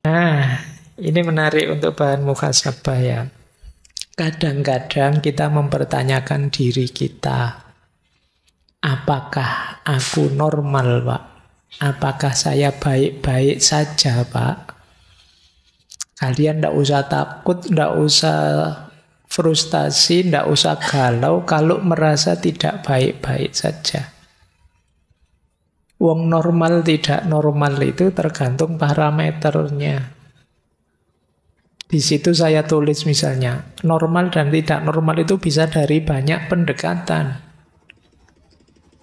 Nah, ini menarik untuk bahan muhasabah ya. Kadang-kadang kita mempertanyakan diri kita. Apakah aku normal, Pak? Apakah saya baik-baik saja, Pak? Kalian tidak usah takut, tidak usah frustasi, tidak usah galau kalau merasa tidak baik-baik saja. Wong normal tidak normal itu tergantung parameternya. Di situ saya tulis misalnya, normal dan tidak normal itu bisa dari banyak pendekatan.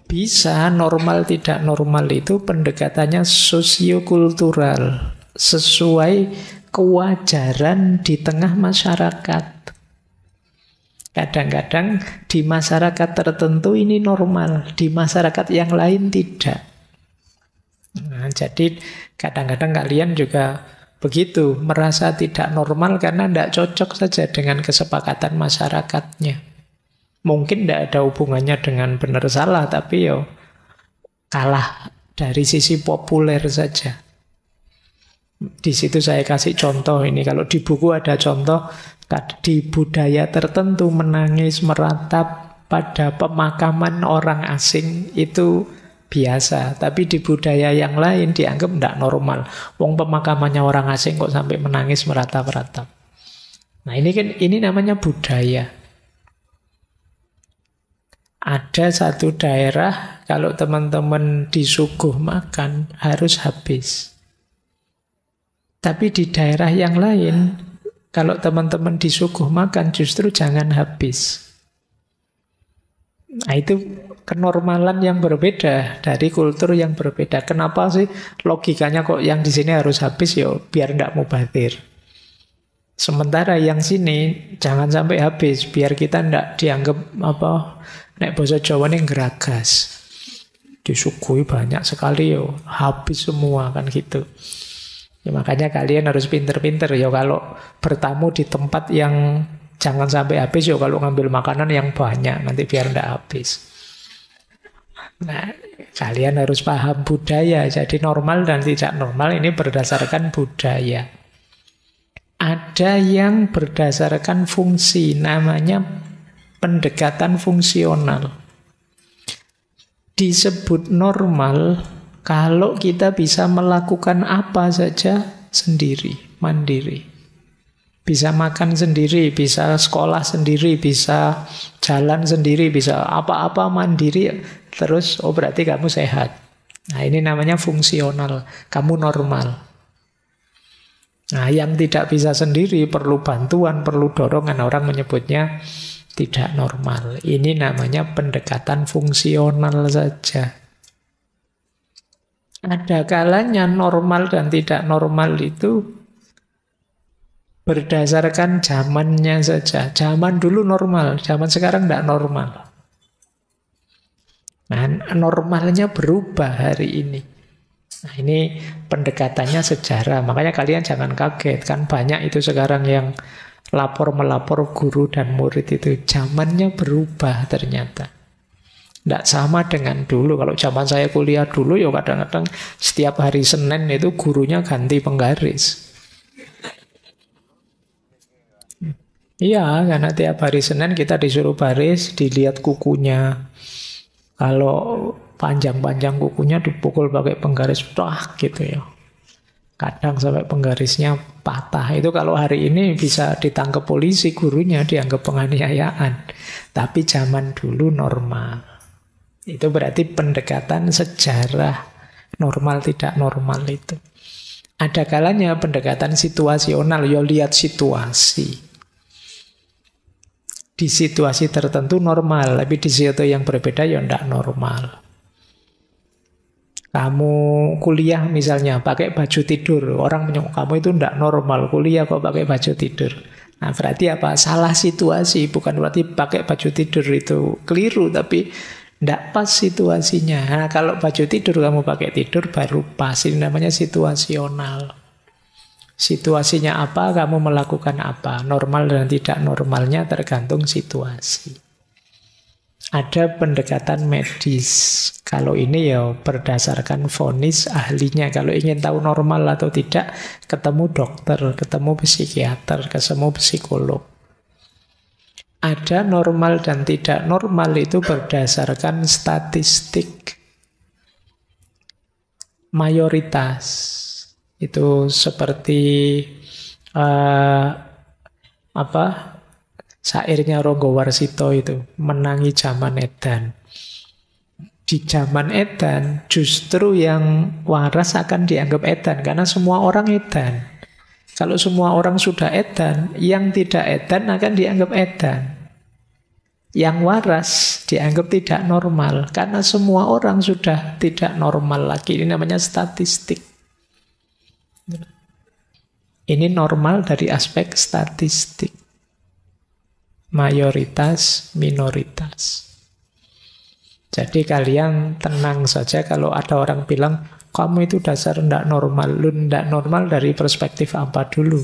Bisa normal tidak normal itu pendekatannya sosiokultural, sesuai kewajaran di tengah masyarakat. Kadang-kadang di masyarakat tertentu ini normal, di masyarakat yang lain tidak. Nah, jadi kadang-kadang kalian juga begitu, merasa tidak normal karena tidak cocok saja dengan kesepakatan masyarakatnya. Mungkin tidak ada hubungannya dengan benar salah, tapi yo kalah dari sisi populer saja. Di situ saya kasih contoh ini. Kalau di buku ada contoh, di budaya tertentu menangis meratap pada pemakaman orang asing itu biasa. Tapi di budaya yang lain dianggap tidak normal. Wong pemakamannya orang asing kok sampai menangis meratap-ratap. Nah ini namanya budaya. Ada satu daerah, kalau teman-teman disuguh makan, harus habis. Tapi di daerah yang lain, kalau teman-teman disuguh makan, justru jangan habis. Nah itu kenormalan yang berbeda dari kultur yang berbeda. Kenapa sih logikanya kok yang di sini harus habis? Ya biar tidak mubazir. Sementara yang sini jangan sampai habis, biar kita tidak dianggap nek basa Jawa ini geragas. Disuguhi banyak sekali yo, habis semua kan gitu. Ya, makanya kalian harus pinter-pinter ya kalau bertamu di tempat yang jangan sampai habis ya kalau ngambil makanan yang banyak nanti biar tidak habis. Nah, kalian harus paham budaya. Jadi normal dan tidak normal ini berdasarkan budaya. Ada yang berdasarkan fungsi, namanya pendekatan fungsional. Disebut normal kalau kita bisa melakukan apa saja sendiri, mandiri. Bisa makan sendiri, bisa sekolah sendiri, bisa jalan sendiri, bisa apa-apa mandiri. Terus, oh berarti kamu sehat. Nah ini namanya fungsional, kamu normal. Nah yang tidak bisa sendiri, perlu bantuan, perlu dorongan, orang menyebutnya tidak normal. Ini namanya pendekatan fungsional saja. Ada kalanya normal dan tidak normal itu berdasarkan zamannya saja. Zaman dulu normal, zaman sekarang tidak normal. Nah, normalnya berubah hari ini. Nah, ini pendekatannya sejarah. Makanya kalian jangan kaget, kan banyak itu sekarang yang lapor-melapor guru dan murid itu. Zamannya berubah ternyata. Tidak sama dengan dulu. Kalau zaman saya kuliah dulu, ya kadang-kadang setiap hari Senin itu gurunya ganti penggaris. Iya, karena tiap hari Senin kita disuruh baris, dilihat kukunya. Kalau panjang-panjang kukunya dipukul pakai penggaris, gitu ya. Kadang sampai penggarisnya patah. Itu kalau hari ini bisa ditangkap polisi, gurunya dianggap penganiayaan. Tapi zaman dulu normal. Itu berarti pendekatan sejarah normal tidak normal itu. Ada kalanya pendekatan situasional, ya lihat situasi. Di situasi tertentu normal, tapi di situasi yang berbeda ya tidak normal. Kamu kuliah misalnya pakai baju tidur, orang menyebut kamu itu tidak normal, kuliah kok pakai baju tidur. Nah berarti apa? Salah situasi, bukan berarti pakai baju tidur itu keliru, tapi tidak pas situasinya. Nah kalau baju tidur kamu pakai tidur baru pas, ini namanya situasional. Situasinya apa, kamu melakukan apa. Normal dan tidak normalnya tergantung situasi. Ada pendekatan medis. Kalau ini ya berdasarkan vonis ahlinya. Kalau ingin tahu normal atau tidak, ketemu dokter, ketemu psikiater, ketemu psikolog. Ada normal dan tidak normal itu berdasarkan statistik. Mayoritas. Itu seperti syairnya Ronggo Warsito itu, menangi zaman edan. Di zaman edan justru yang waras akan dianggap edan karena semua orang edan. Kalau semua orang sudah edan, yang tidak edan akan dianggap edan. Yang waras dianggap tidak normal karena semua orang sudah tidak normal lagi. Ini namanya statistik. Ini normal dari aspek statistik. Mayoritas, minoritas. Jadi kalian tenang saja kalau ada orang bilang, kamu itu dasar ndak normal. Lu ndak normal dari perspektif apa dulu?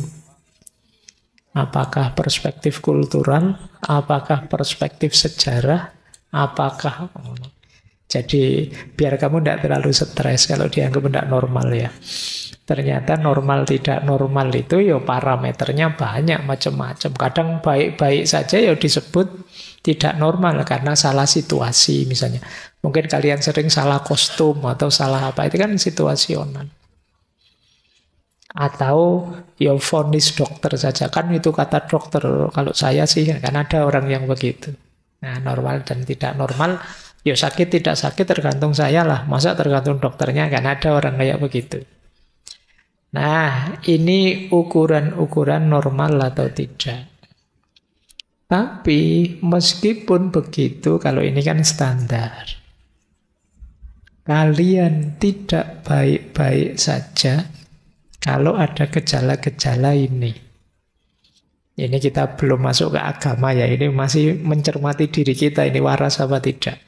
Apakah perspektif kultural? Apakah perspektif sejarah? Apakah... Jadi biar kamu ndak terlalu stres kalau dianggap ndak normal ya. Ternyata normal tidak normal itu ya parameternya banyak macam-macam. Kadang baik-baik saja ya disebut tidak normal karena salah situasi misalnya. Mungkin kalian sering salah kostum atau salah apa, itu kan situasional. Atau ya vonis dokter saja, kan itu kata dokter. Kalau saya sih kan ada orang yang begitu. Nah, normal dan tidak normal, ya sakit tidak sakit tergantung saya lah. Masa tergantung dokternya, kan ada orang kayak begitu. Nah, ini ukuran-ukuran normal atau tidak. Tapi meskipun begitu, kalau ini kan standar. Kalian tidak baik-baik saja kalau ada gejala-gejala ini. Ini kita belum masuk ke agama ya, ini masih mencermati diri kita, ini waras apa tidak.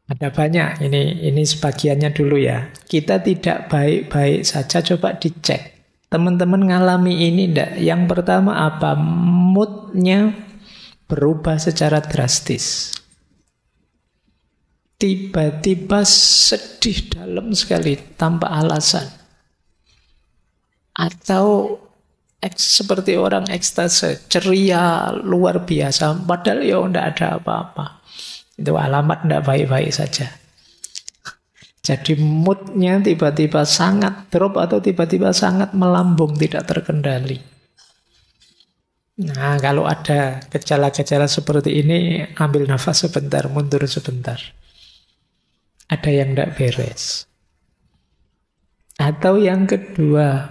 Ada banyak, ini sebagiannya dulu ya. Kita tidak baik-baik saja, coba dicek. Teman-teman ngalami ini enggak? Yang pertama apa? Moodnya berubah secara drastis. Tiba-tiba sedih dalam sekali, tanpa alasan. Atau seperti orang ekstase, ceria luar biasa, padahal ya enggak ada apa-apa. Itu alamat tidak baik-baik saja. Jadi moodnya tiba-tiba sangat drop atau tiba-tiba sangat melambung, tidak terkendali. Nah, kalau ada gejala-gejala seperti ini, ambil nafas sebentar, mundur sebentar. Ada yang tidak beres. Atau yang kedua,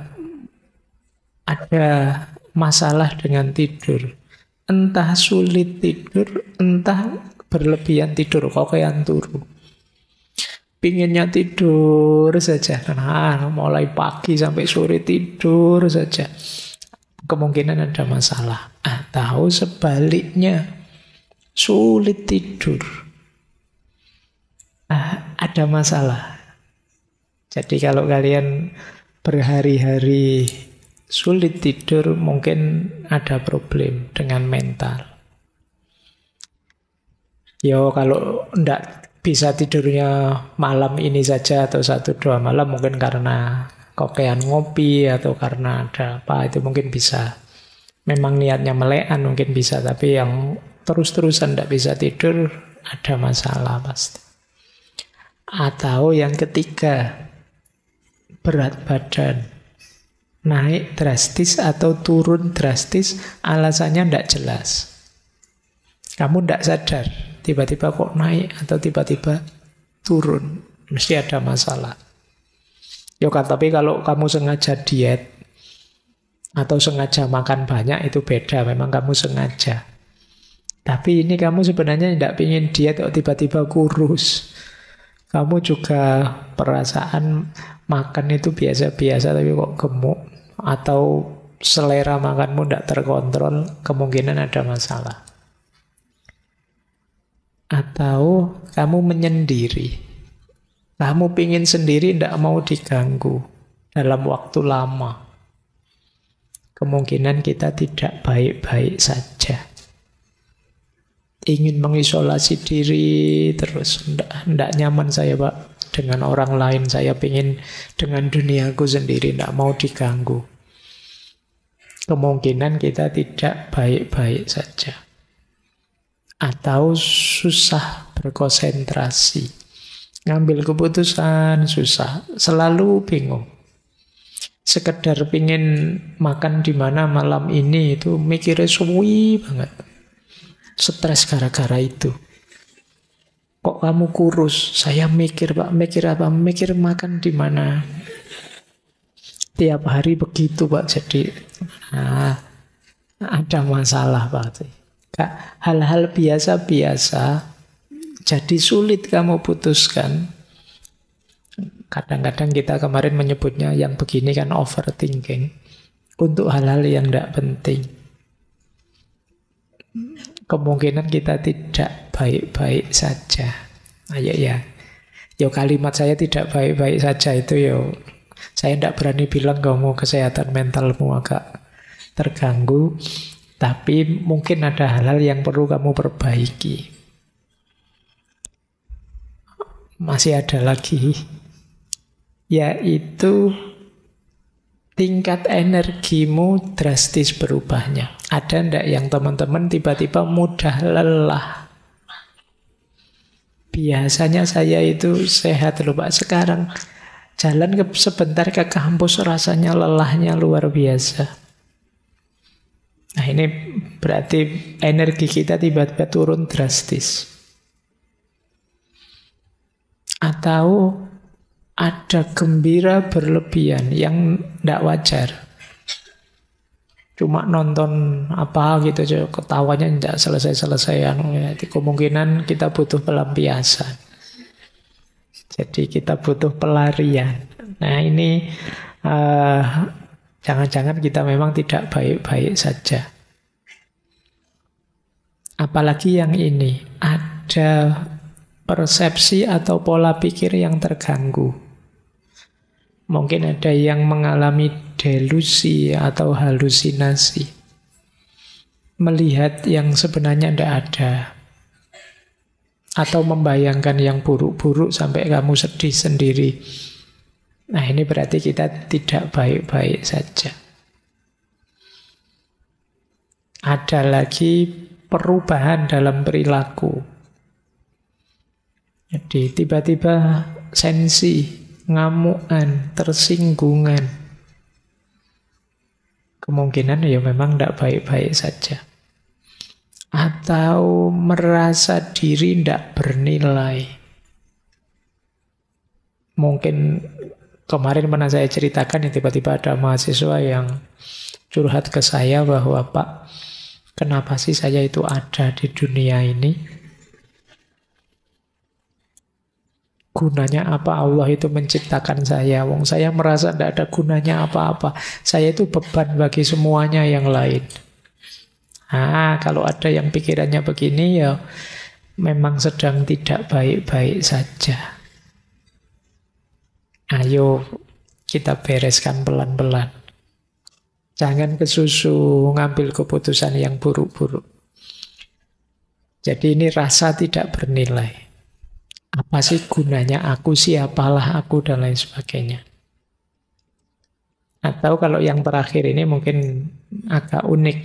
ada masalah dengan tidur. Entah sulit tidur, entah berlebihan tidur, kokean turu. Pinginnya tidur saja. Nah, mulai pagi sampai sore tidur saja. Kemungkinan ada masalah. Atau sebaliknya, sulit tidur. Ada masalah. Jadi kalau kalian berhari-hari sulit tidur, mungkin ada problem dengan mental. Yo, kalau ndak bisa tidurnya malam ini saja atau 1-2 malam, mungkin karena kokean ngopi atau karena ada apa, itu mungkin bisa. Memang niatnya melekan mungkin bisa, tapi yang terus-terusan ndak bisa tidur, ada masalah pasti. Atau yang ketiga, berat badan. Naik drastis atau turun drastis, alasannya ndak jelas. Kamu ndak sadar. Tiba-tiba kok naik atau tiba-tiba turun. Mesti ada masalah. Ya kan, tapi kalau kamu sengaja diet atau sengaja makan banyak itu beda. Memang kamu sengaja. Tapi ini kamu sebenarnya tidak ingin diet kok tiba-tiba kurus. Kamu juga perasaan makan itu biasa-biasa tapi kok gemuk. Atau selera makanmu tidak terkontrol, kemungkinan ada masalah. Atau kamu menyendiri. Kamu pingin sendiri, tidak mau diganggu dalam waktu lama. Kemungkinan kita tidak baik-baik saja. ingin mengisolasi diri terus. Ndak nyaman saya Pak dengan orang lain, saya ingin dengan duniaku sendiri, ndak mau diganggu. Kemungkinan kita tidak baik-baik saja. Atau susah berkonsentrasi. Ngambil keputusan susah, selalu bingung. Sekedar pingin makan di mana malam ini itu mikirnya suwi banget. Stres gara-gara itu. Kok kamu kurus? Saya mikir Pak, mikir apa? Mikir makan di mana. Tiap hari begitu Pak, jadi ada masalah Pak. Hal-hal biasa-biasa jadi sulit kamu putuskan. Kadang-kadang kita kemarin menyebutnya yang begini kan overthinking. Untuk hal-hal yang tidak penting. Kemungkinan kita tidak baik-baik saja. Ayo ya. Yo kalimat saya tidak baik-baik saja itu yo. Saya tidak berani bilang kamu kesehatan mentalmu agak terganggu. Tapi mungkin ada hal-hal yang perlu kamu perbaiki. Masih ada lagi. Yaitu tingkat energimu drastis berubahnya. Ada ndak yang teman-teman tiba-tiba mudah lelah? Biasanya saya itu sehat loh Pak. Sekarang jalan sebentar ke kampus rasanya lelahnya luar biasa. Nah ini berarti energi kita tiba-tiba turun drastis. Atau ada gembira berlebihan yang tidak wajar. Cuma nonton apa gitu, ketawanya tidak selesai-selesai. Jadi kemungkinan kita butuh pelampiasan. Jadi kita butuh pelarian. Nah ini jangan-jangan kita memang tidak baik-baik saja. Apalagi yang ini, ada persepsi atau pola pikir yang terganggu. Mungkin ada yang mengalami delusi atau halusinasi. Melihat yang sebenarnya tidak ada. Atau membayangkan yang buruk-buruk sampai kamu sedih sendiri. Nah ini berarti kita tidak baik-baik saja. Ada lagi perubahan dalam perilaku. Jadi tiba-tiba sensi, ngamukan, tersinggungan. Kemungkinan ya memang tidak baik-baik saja. Atau merasa diri tidak bernilai. Mungkin kemarin pernah saya ceritakan ya, tiba-tiba ada mahasiswa yang curhat ke saya bahwa Pak, kenapa sih saya itu ada di dunia ini? Gunanya apa Allah itu menciptakan saya? Wong saya merasa tidak ada gunanya apa-apa. Saya itu beban bagi semuanya yang lain. Kalau ada yang pikirannya begini ya memang sedang tidak baik-baik saja. Ayo kita bereskan pelan-pelan. Jangan kesusu ngambil keputusan yang buruk-buruk. Jadi ini rasa tidak bernilai. Apa sih gunanya aku, siapalah aku, dan lain sebagainya. Atau kalau yang terakhir ini mungkin agak unik.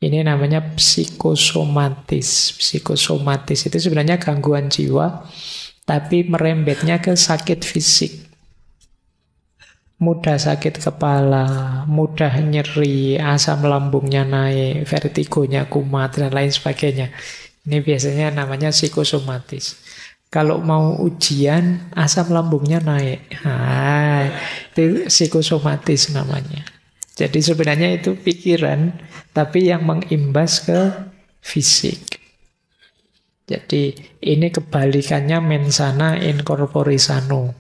Ini namanya psikosomatis. Psikosomatis itu sebenarnya gangguan jiwa, tapi merembetnya ke sakit fisik. Mudah sakit kepala, mudah nyeri, asam lambungnya naik, vertigonya kumat, dan lain sebagainya. Ini biasanya namanya psikosomatis. Kalau mau ujian, asam lambungnya naik. Itu psikosomatis namanya. Jadi sebenarnya itu pikiran, tapi yang mengimbas ke fisik. Jadi ini kebalikannya mensana in corpore sano.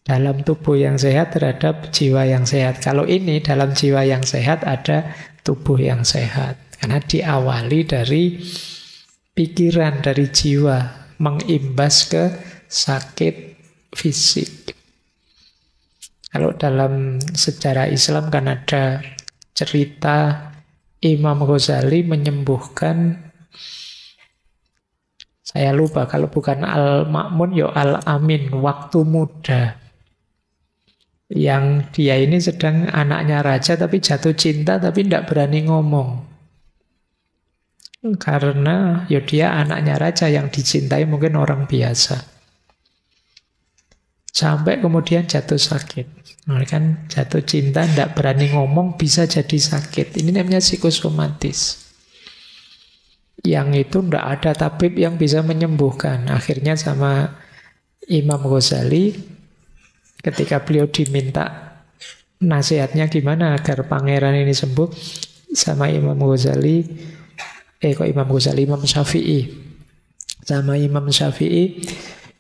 Dalam tubuh yang sehat terhadap jiwa yang sehat. Kalau ini dalam jiwa yang sehat ada tubuh yang sehat. Karena diawali dari pikiran, dari jiwa, mengimbas ke sakit fisik. Kalau dalam sejarah Islam kan ada cerita Imam Ghazali menyembuhkan Saya lupa, kalau bukan Al-Ma'mun, ya Al-Amin, waktu muda. Yang dia ini sedang anaknya raja, tapi jatuh cinta, tapi tidak berani ngomong. Karena ya dia anaknya raja yang dicintai mungkin orang biasa. Sampai kemudian jatuh sakit. Nah, kan jatuh cinta, tidak berani ngomong, bisa jadi sakit. Ini namanya psikosomatis. Yang itu tidak ada tabib yang bisa menyembuhkan. Akhirnya sama Imam Ghazali, ketika beliau diminta nasihatnya gimana agar pangeran ini sembuh, sama Imam Ghazali, Imam Syafi'i. Sama Imam Syafi'i,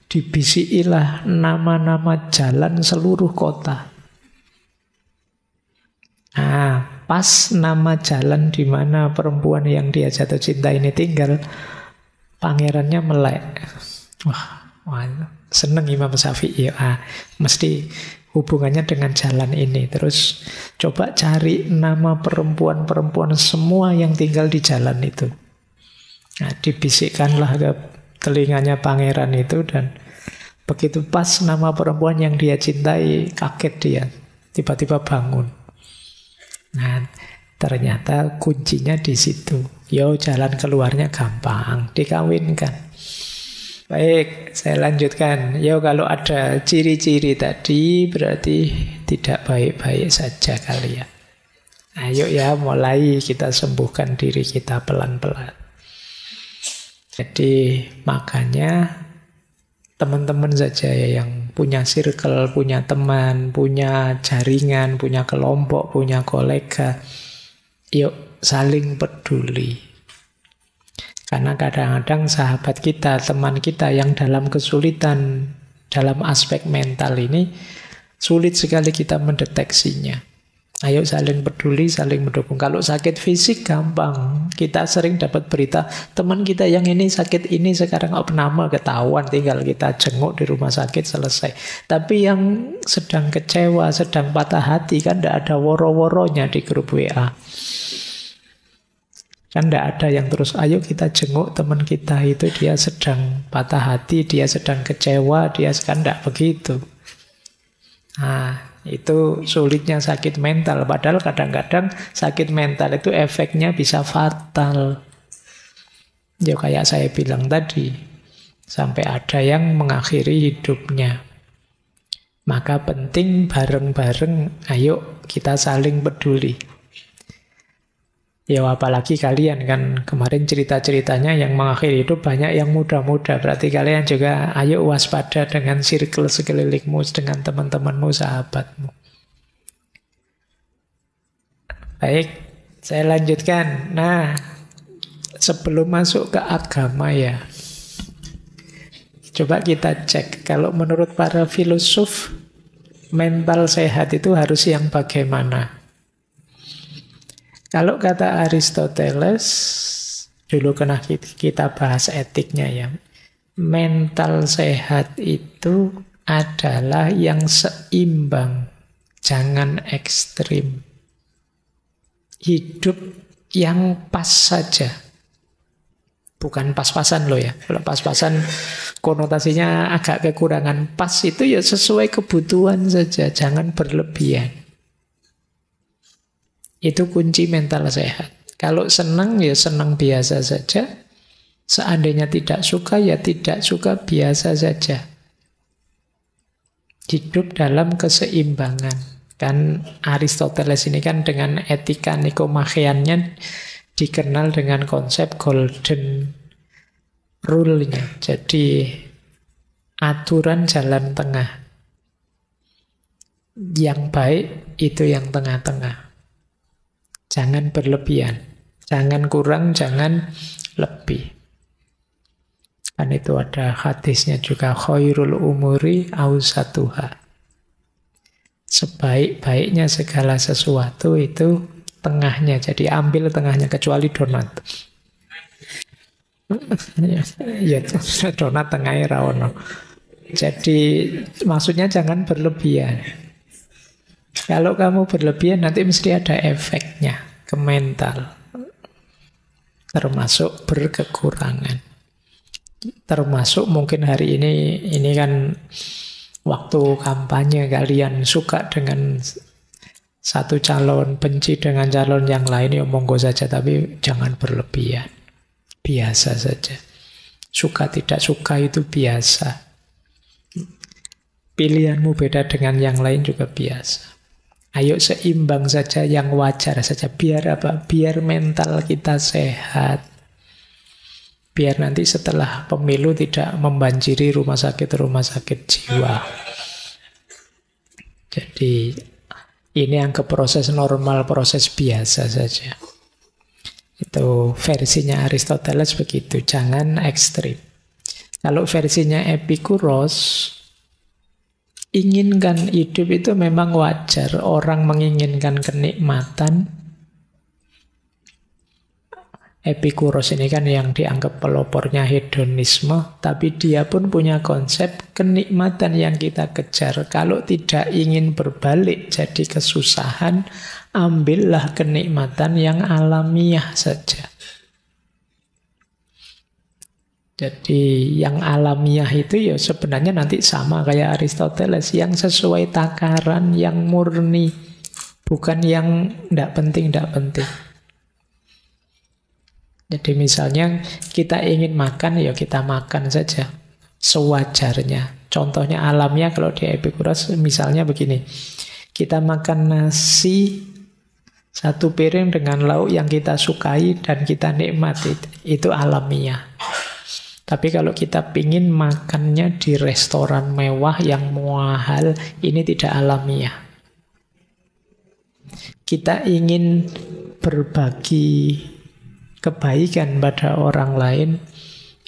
dibisikilah nama-nama jalan seluruh kota. Nah, pas nama jalan di mana perempuan yang dia jatuh cinta ini tinggal, pangerannya melek. Wah, seneng Imam Syafi'i. Mesti hubungannya dengan jalan ini. Terus coba cari nama perempuan-perempuan semua yang tinggal di jalan itu. Nah, dibisikkanlah ke telinganya pangeran itu, dan begitu pas nama perempuan yang dia cintai, kaget dia. Tiba-tiba bangun. Nah, ternyata kuncinya di situ. Jalan keluarnya gampang, dikawinkan. Baik, saya lanjutkan. Kalau ada ciri-ciri tadi, berarti tidak baik-baik saja kalian. Ayo ya, mulai kita sembuhkan diri kita pelan-pelan. Jadi makanya teman-teman saja ya yang punya circle, punya teman, punya jaringan, punya kelompok, punya kolega, yuk saling peduli. Karena kadang-kadang sahabat kita, teman kita yang dalam kesulitan dalam aspek mental ini, sulit sekali kita mendeteksinya. Ayo saling peduli, saling mendukung. Kalau sakit fisik gampang. Kita sering dapat berita, teman kita yang ini sakit ini sekarang opname, ketahuan, tinggal kita jenguk di rumah sakit, selesai. Tapi yang sedang kecewa, sedang patah hati, kan tidak ada woro-woronya di grup WA. Kan tidak ada yang terus, ayo kita jenguk teman kita itu, dia sedang patah hati, dia sedang kecewa, dia kan tidak begitu. Nah, itu sulitnya sakit mental. Padahal kadang-kadang sakit mental itu efeknya bisa fatal. Kayak saya bilang tadi, sampai ada yang mengakhiri hidupnya. Maka penting bareng-bareng, ayo kita saling peduli. Apalagi kalian kan kemarin cerita-ceritanya yang mengakhiri hidup banyak yang muda-muda. Berarti kalian juga ayo waspada dengan circle sekelilingmu, dengan teman-temanmu, sahabatmu. Baik, saya lanjutkan. Nah, sebelum masuk ke agama ya, coba kita cek. Kalau menurut para filosof, mental sehat itu harus yang bagaimana? Kalau kata Aristoteles, dulu kena kita bahas etiknya ya, mental sehat itu adalah yang seimbang, jangan ekstrim. Hidup yang pas saja. Bukan pas-pasan loh ya. Kalau pas-pasan konotasinya agak kekurangan. Pas itu ya sesuai kebutuhan saja, jangan berlebihan. Itu kunci mental sehat. Kalau senang ya senang biasa saja. Seandainya tidak suka ya tidak suka biasa saja. Hidup dalam keseimbangan. Kan Aristoteles ini kan dengan etika Nikomacheannya dikenal dengan konsep golden rule-nya. Jadi aturan jalan tengah. Yang baik itu yang tengah-tengah. Jangan berlebihan, jangan kurang, jangan lebih. Kan itu ada hadisnya juga, khairul umuri awsatuha. Sebaik-baiknya segala sesuatu itu tengahnya. Jadi ambil tengahnya, kecuali donat. Ya, donat tengahnya rawono. Jadi maksudnya jangan berlebihan. Kalau kamu berlebihan nanti mesti ada efeknya ke mental. Termasuk berkekurangan. Termasuk mungkin hari ini kan waktu kampanye, kalian suka dengan satu calon, benci dengan calon yang lain, ya monggo saja, tapi jangan berlebihan. Biasa saja. Suka tidak suka itu biasa. Pilihanmu beda dengan yang lain juga biasa. Ayo seimbang saja, yang wajar saja. Biar apa? Biar mental kita sehat. Biar nanti setelah pemilu tidak membanjiri rumah sakit jiwa. Jadi ini anggap proses normal, proses biasa saja. Itu versinya Aristoteles begitu, jangan ekstrim. Kalau versinya Epikuros, inginkan hidup itu memang wajar. Orang menginginkan kenikmatan. Epikuros ini kan yang dianggap pelopornya hedonisme, tapi dia pun punya konsep kenikmatan yang kita kejar. Kalau tidak ingin berbalik jadi kesusahan, ambillah kenikmatan yang alamiah saja. Jadi yang alamiah itu ya sebenarnya nanti sama kayak Aristoteles, yang sesuai takaran, yang murni, bukan yang tidak penting. Jadi misalnya kita ingin makan, ya kita makan saja sewajarnya. Contohnya alamiah kalau di Epikuros misalnya begini. Kita makan nasi satu piring dengan lauk yang kita sukai dan kita nikmati, itu alamiah. Tapi kalau kita pingin makannya di restoran mewah yang mahal, ini tidak alamiah. Kita ingin berbagi kebaikan pada orang lain,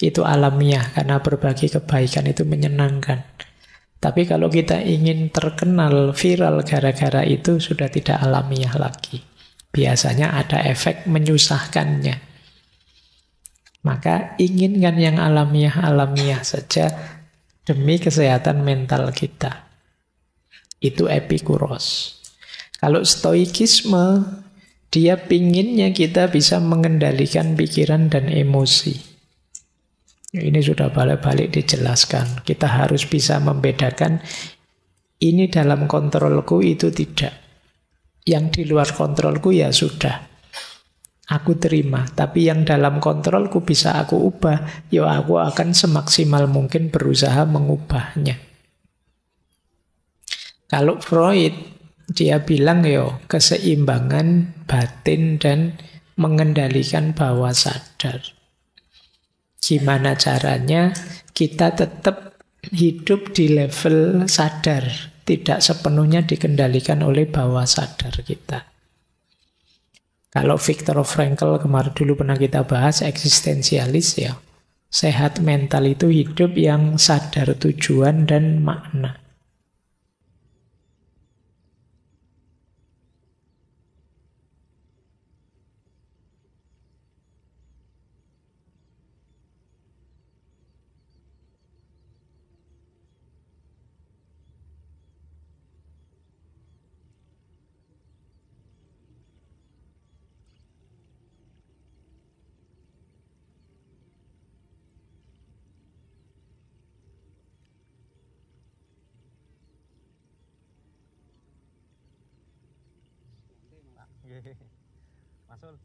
itu alamiah, karena berbagi kebaikan itu menyenangkan. Tapi kalau kita ingin terkenal, viral gara-gara itu, sudah tidak alamiah lagi. Biasanya ada efek menyusahkannya. Maka inginkan yang alamiah-alamiah saja demi kesehatan mental kita. Itu Epikuros. Kalau Stoikisme, dia pinginnya kita bisa mengendalikan pikiran dan emosi. Ini sudah balik-balik dijelaskan. Kita harus bisa membedakan ini dalam kontrolku, itu tidak. Yang di luar kontrolku ya sudah, aku terima. Tapi yang dalam kontrolku bisa aku ubah, ya aku akan semaksimal mungkin berusaha mengubahnya. Kalau Freud, dia bilang yo keseimbangan batin dan mengendalikan bawah sadar. Gimana caranya kita tetap hidup di level sadar, tidak sepenuhnya dikendalikan oleh bawah sadar kita. Kalau Viktor Frankl kemarin dulu pernah kita bahas, eksistensialis ya. Sehat mental itu hidup yang sadar tujuan dan makna. Masul.